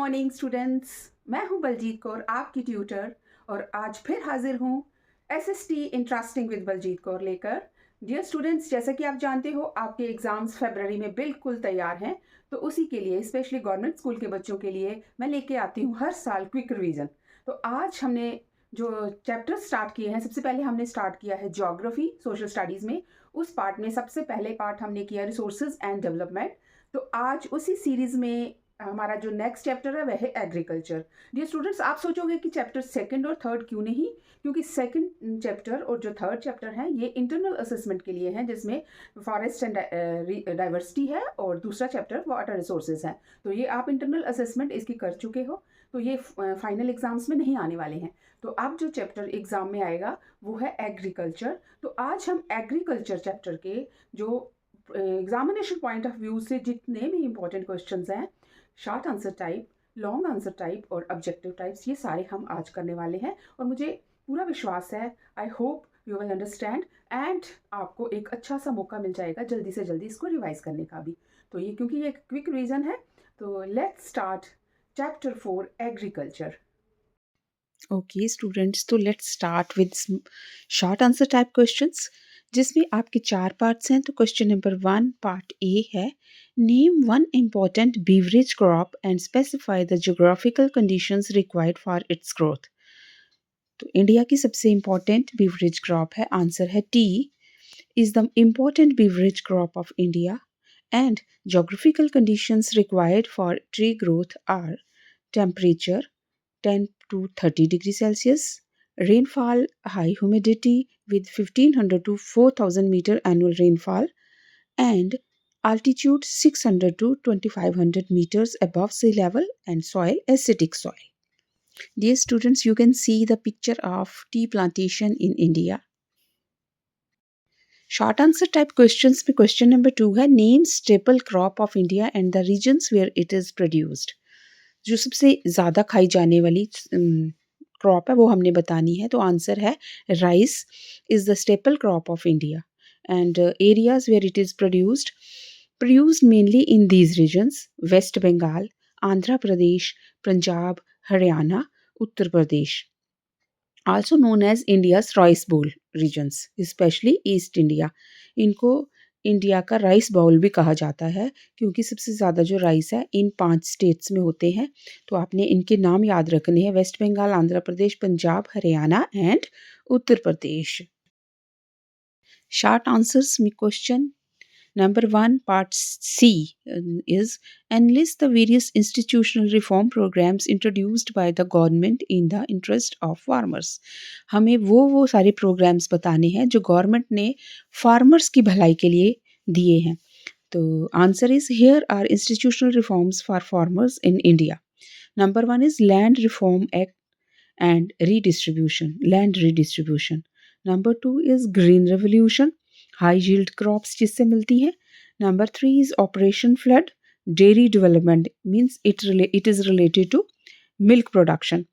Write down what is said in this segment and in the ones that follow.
Morning students. मैं हूं बलजीत कौर, आपकी ट्यूटर, और आज फिर हाजिर हूं SST interesting with Baljeet Kaur लेकर। डियर स्टूडेंट्स, जैसा कि आप जानते हो आपके एग्ज़ाम्स फरवरी में बिल्कुल तैयार हैं, तो उसी के लिए स्पेशली गवर्नमेंट स्कूल के बच्चों के लिए मैं लेके आती हूँ हर साल क्विक रिवीजन। तो आज हमने जो चैप्टर स्टार्ट किए हैं, सबसे पहले हमने स्टार्ट किया है ज्योग्राफी सोशल स्टडीज़ में। उस पार्ट में सबसे पहले पार्ट हमने किया रिसोर्सेज एंड डेवलपमेंट। तो आज उसी सीरीज़ में हमारा जो नेक्स्ट चैप्टर है वह है एग्रीकल्चर। डियर स्टूडेंट्स, आप सोचोगे कि चैप्टर सेकंड और थर्ड क्यों नहीं, क्योंकि सेकंड चैप्टर और जो थर्ड चैप्टर है ये इंटरनल असेसमेंट के लिए हैं, जिसमें फॉरेस्ट एंड डाइवर्सिटी है और दूसरा चैप्टर वाटर रिसोर्सेज है। तो ये आप इंटरनल असेसमेंट इसकी कर चुके हो, तो ये फाइनल एग्जाम्स में नहीं आने वाले हैं। तो अब जो चैप्टर एग्जाम में आएगा वो है एग्रीकल्चर। तो आज हम एग्रीकल्चर चैप्टर के जो एग्जामिनेशन पॉइंट ऑफ व्यू से जितने भी इंपॉर्टेंट क्वेश्चंस हैं, short answer type, long answer type और ऑब्जेक्टिव टाइप्स, ये सारे हम आज करने वाले हैं। और मुझे पूरा विश्वास है, I hope you will understand, and आपको एक अच्छा सा मौका मिल जाएगा जल्दी से जल्दी इसको रिवाइज करने का भी। तो ये क्योंकि ये क्विक रिवीजन है, तो let's start chapter 4 agriculture. Okay students, तो let's start with short answer type questions, जिसमें आपके 4 पार्ट्स हैं। तो क्वेश्चन नंबर 1 पार्ट ए है, name one important beverage crop and specify the geographical conditions required for its growth. तो India की सबसे important beverage crop है, आंसर है tea is the important beverage crop of India and geographical conditions required for tree growth are temperature 10 to 30 degrees Celsius, rainfall high humidity with 1500 to 4000 meter annual rainfall, and altitude 600 to 2500 meters above sea level, and soil acidic soil. Dear students, you can see the picture of tea plantation in India. Short answer type questions में question number 2 है, name staple crop of India and the regions where it is produced. जो सबसे ज़्यादा खाई जाने वाली crop है वो हमने बतानी है। तो आंसर है rice is the staple crop of India and areas where it is produced mainly in these regions: West Bengal, Andhra Pradesh, Punjab, Haryana, Uttar Pradesh. Also known as India's rice bowl regions, especially East India. इनको इंडिया का rice bowl भी कहा जाता है, क्योंकि सबसे ज़्यादा जो राइस है इन 5 स्टेट्स में होते हैं। तो आपने इनके नाम याद रखने हैं: West Bengal, Andhra Pradesh, Punjab, Haryana and Uttar Pradesh. Short answers में question Number 1, Part C is enlist the various institutional reform programs introduced by the government in the interest of farmers. हमें वो सारे प्रोग्राम्स बताने हैं जो गवर्नमेंट ने फार्मर्स की भलाई के लिए दिए हैं। तो answer is here are institutional reforms for farmers in India. Number 1 is land reform act and land redistribution. Number 2 is green revolution, high yield crops जिससे मिलती हैं। Number 3 is operation flood, dairy development means it is related to milk production.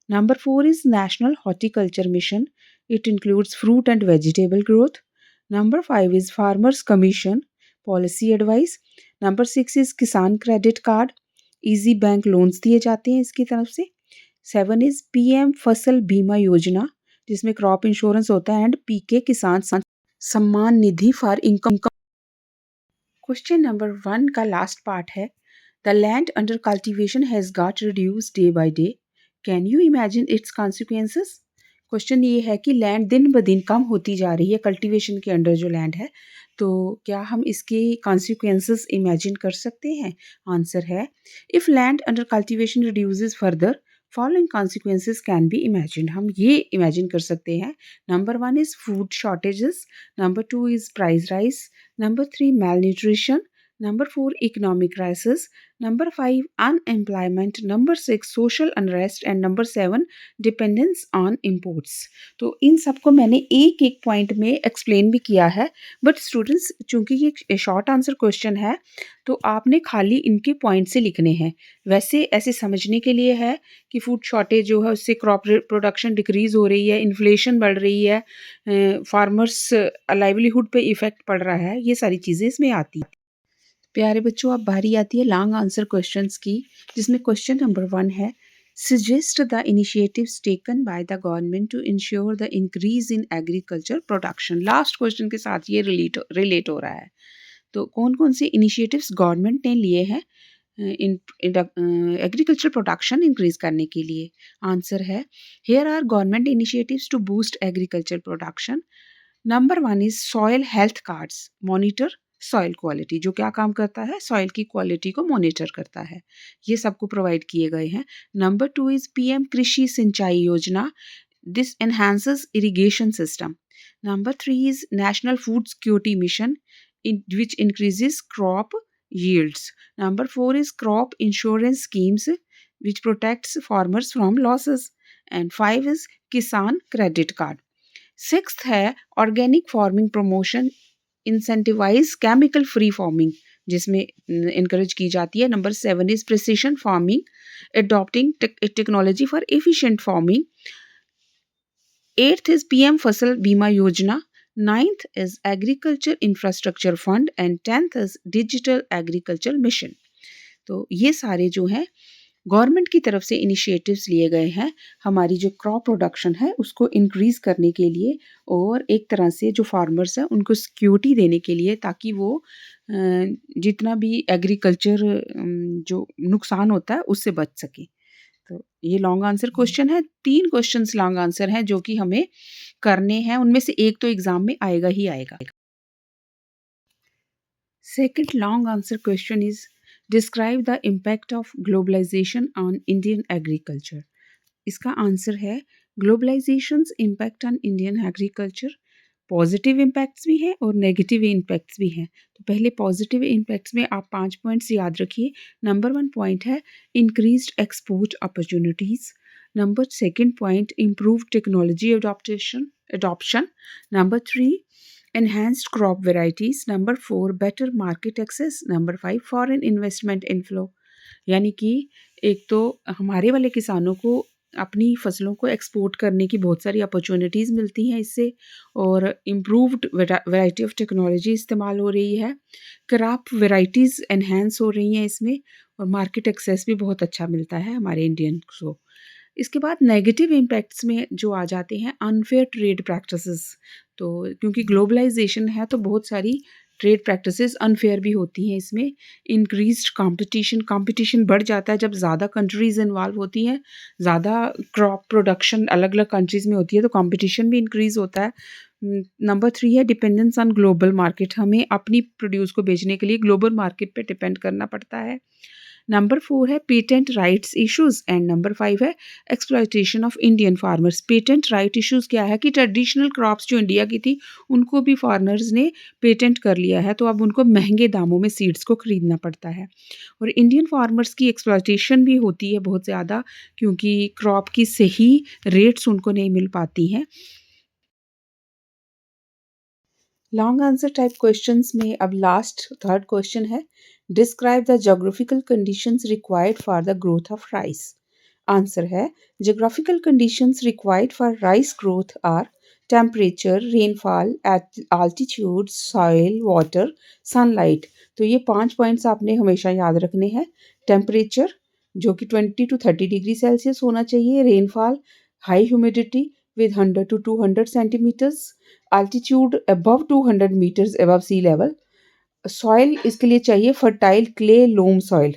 Number 4 is National Horticulture Mission. It includes fruit and vegetable growth. Number 5 is Farmers Commission, policy advice. Number 6 is Kisan Credit Card. Easy bank loans दिए जाते हैं इसकी तरफ से। 7 is PM Fasal Bima योजना, जिसमें crop insurance होता है, एंड PK किसान Samman Nidhi for income. Question number 1 का लास्ट पार्ट है, the land under cultivation has got reduce day by day, can you imagine it's consequences. Question ये है कि लैंड दिन ब दिन कम होती जा रही है, कल्टीवेशन के अंडर जो लैंड है, तो क्या हम इसके कॉन्सिक्वेंसेस इमेजिन कर सकते हैं। आंसर है, if land under cultivation reduces further following consequences can be imagine. हम ये इमेजिन कर सकते हैं। Number 1 is food shortages, number 2 is price rice, number 3 malnutrition, number 4 economic crisis, number 5 unemployment, number 6 social unrest and number 7 dependence on imports। तो इन सबको मैंने एक एक पॉइंट में एक्सप्लेन भी किया है, बट स्टूडेंट्स चूंकि ये शॉर्ट आंसर क्वेश्चन है तो आपने खाली इनके पॉइंट से लिखने हैं। वैसे ऐसे समझने के लिए है कि फूड शॉर्टेज जो है उससे क्रॉप प्रोडक्शन डिक्रीज़ हो रही है, इन्फ्लेशन बढ़ रही है, फार्मर्स लाइवलीहुड पे इफ़ेक्ट पड़ रहा है, ये सारी चीज़ें इसमें आती हैं। प्यारे बच्चों, अब बारी आती है लॉन्ग आंसर क्वेश्चंस की, जिसमें क्वेश्चन नंबर 1 है, suggest the initiatives taken by the government to ensure the increase in agriculture production। Last question के साथ ये रिलेट हो रहा है। तो कौन कौन से इनिशिएटिव्स गवर्नमेंट ने लिए हैं इन एग्रीकल्चर प्रोडक्शन इंक्रीज करने के लिए। आंसर है, here are government initiatives to boost agriculture production. Number 1 is soil health cards, monitor soil quality, जो क्या काम करता है, सॉइल की क्वालिटी को मॉनिटर करता है। ये सबको प्रोवाइड किए गए हैं। नंबर 2 इज पीएम कृषि सिंचाई योजना, this enhances irrigation system. Number 3 is national food security mission, which increases crop yields. Number 4 is crop insurance schemes, which protects farmers from losses. And 5 is Kisan credit card. Sixth है organic farming promotion, incentivize chemical free farming, जिसमें encourage की जाती है। Number 7 is precision farming, adopting technology for efficient farming. 8th is PM Fasal Bima Yojana. 9th is agriculture infrastructure fund and 10th is digital agriculture mission. तो ये सारे जो हैं government की तरफ से इनिशिएटिव्स लिए गए हैं हमारी जो क्रॉप प्रोडक्शन है उसको इंक्रीज करने के लिए, और एक तरह से जो फार्मर्स हैं उनको सिक्योरिटी देने के लिए, ताकि वो जितना भी एग्रीकल्चर जो नुकसान होता है उससे बच सके। तो ये लॉन्ग आंसर क्वेश्चन है। 3 क्वेश्चंस लॉन्ग आंसर हैं जो कि हमें करने हैं, उनमें से एक तो एग्जाम में आएगा ही आएगा। Second long answer question is describe the impact of globalisation on Indian agriculture. इसका आंसर है globalisation's impact on Indian agriculture. Positive impacts भी हैं और नेगेटिव इम्पैक्ट्स भी हैं। तो पहले पॉजिटिव इम्पैक्ट्स में आप 5 पॉइंट्स याद रखिए। नंबर 1 पॉइंट है increased export opportunities. Number 2 point improve technology adoption. Number 3 enhanced crop varieties. Number 4 better market access. Number 5 foreign investment inflow। यानी कि एक तो हमारे वाले किसानों को अपनी फसलों को एक्सपोर्ट करने की बहुत सारी अपॉर्चुनिटीज़ मिलती हैं इससे, और इम्प्रूव्ड वैरायटी ऑफ टेक्नोलॉजी इस्तेमाल हो रही है, क्रॉप वैराइटीज़ एनहेंस हो रही हैं इसमें, और मार्केट एक्सेस भी बहुत अच्छा मिलता है हमारे इंडियंस को। इसके बाद नेगेटिव इम्पैक्ट्स में जो आ जाते हैं अनफेयर ट्रेड प्रैक्टिसेस। तो क्योंकि ग्लोबलाइजेशन है तो बहुत सारी ट्रेड प्रैक्टिसेस अनफेयर भी होती हैं इसमें। इंक्रीज्ड कंपटीशन बढ़ जाता है जब ज़्यादा कंट्रीज़ इन्वॉल्व होती हैं, ज़्यादा क्रॉप प्रोडक्शन अलग अलग कंट्रीज़ में होती है, तो कंपटीशन भी इंक्रीज़ होता है। नंबर 3 है डिपेंडेंस ऑन ग्लोबल मार्केट, हमें अपनी प्रोड्यूस को बेचने के लिए ग्लोबल मार्केट पे डिपेंड करना पड़ता है। नंबर 4 है patent rights issues, and number 5 है exploitation of Indian farmers. Patent right issues क्या है कि ट्रेडिशनल क्रॉप्स जो इंडिया की थी उनको भी फार्मर्स ने पेटेंट कर लिया है, तो अब उनको महंगे दामों में सीड्स को खरीदना पड़ता है। और इंडियन फार्मर्स की एक्सप्लॉयटेशन भी होती है बहुत ज़्यादा, क्योंकि क्रॉप की सही रेट्स उनको नहीं मिल पाती हैं। लॉन्ग आंसर टाइप क्वेश्चंस में अब लास्ट थर्ड क्वेश्चन है describe the geographical conditions required for the growth of rice. Answer है geographical conditions required for rice growth are temperature, rainfall, altitude, soil, water, sunlight. तो ये 5 points आपने हमेशा याद रखने हैं। टेम्परेचर जो कि 20 to 30 डिग्री सेल्सियस होना चाहिए। Rainfall high humidity with 100 to 200 centimeters, altitude above 200 meters above sea level। Soil इसके लिए चाहिए fertile clay loam soil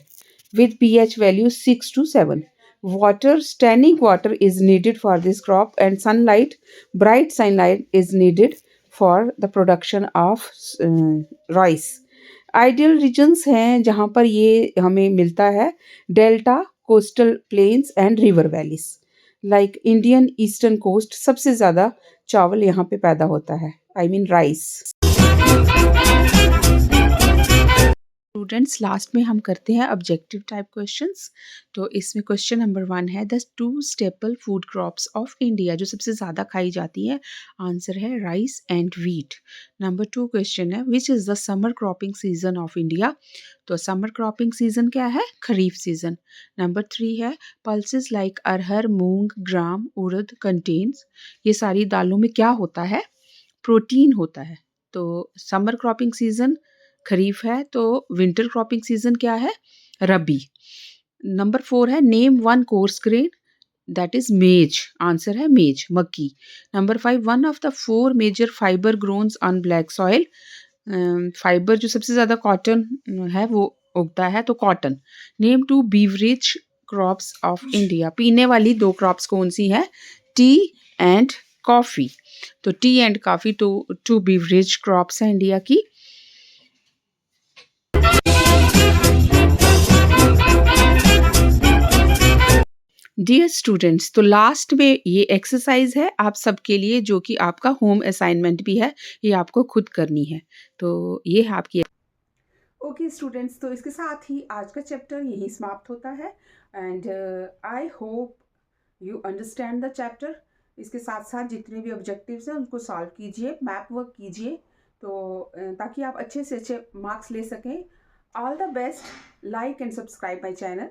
with pH value 6 to 7। Water, standing water is needed for this crop, and sunlight, bright sunlight is needed for the production of rice। Ideal regions हैं जहाँ पर ये हमें मिलता है delta, coastal plains and river valleys. Like Indian eastern coast सबसे ज़्यादा चावल यहाँ पे पैदा होता है, I mean rice. Students last में हम करते हैं ऑब्जेक्टिव टाइप क्वेश्चंस। तो इसमें क्वेश्चन नंबर 1 है the 2 staple food crops of India, जो सबसे ज़्यादा खाई जाती है। आंसर है rice and wheat. Number 2 question है which is the summer cropping season of India. तो समर क्रॉपिंग सीजन क्या है, खरीफ सीजन। नंबर 3 है pulses like arhar, moong, gram, urad contains. ये सारी दालों में क्या होता है, प्रोटीन होता है। तो समर क्रॉपिंग सीजन खरीफ है तो विंटर क्रॉपिंग सीजन क्या है? रबी। नंबर 4 है name one coarse grain, that is maize. Answer है मेज, मक्की। Number 5 one of the 4 major fibre grown on black soil. Fibre जो सबसे ज़्यादा कॉटन है वो उगता है तो cotton. Name 2 beverage crops of India. पीने वाली 2 क्रॉप्स कौन सी हैं? Tea and coffee. तो टी एंड कॉफ़ी तो 2 बीवरेज क्रॉप्स हैं इंडिया की। डियर स्टूडेंट्स, तो लास्ट में ये एक्सरसाइज है आप सबके लिए जो कि आपका होम असाइनमेंट भी है, ये आपको खुद करनी है। तो ये है आपकी। ओके स्टूडेंट्स, तो इसके साथ ही आज का चैप्टर यही समाप्त होता है and I hope you understand the chapter. इसके साथ साथ जितने भी ऑब्जेक्टिव्स हैं उनको सॉल्व कीजिए, मैप वर्क कीजिए, तो ताकि आप अच्छे से अच्छे मार्क्स ले सकें। All the best, like and subscribe my channel.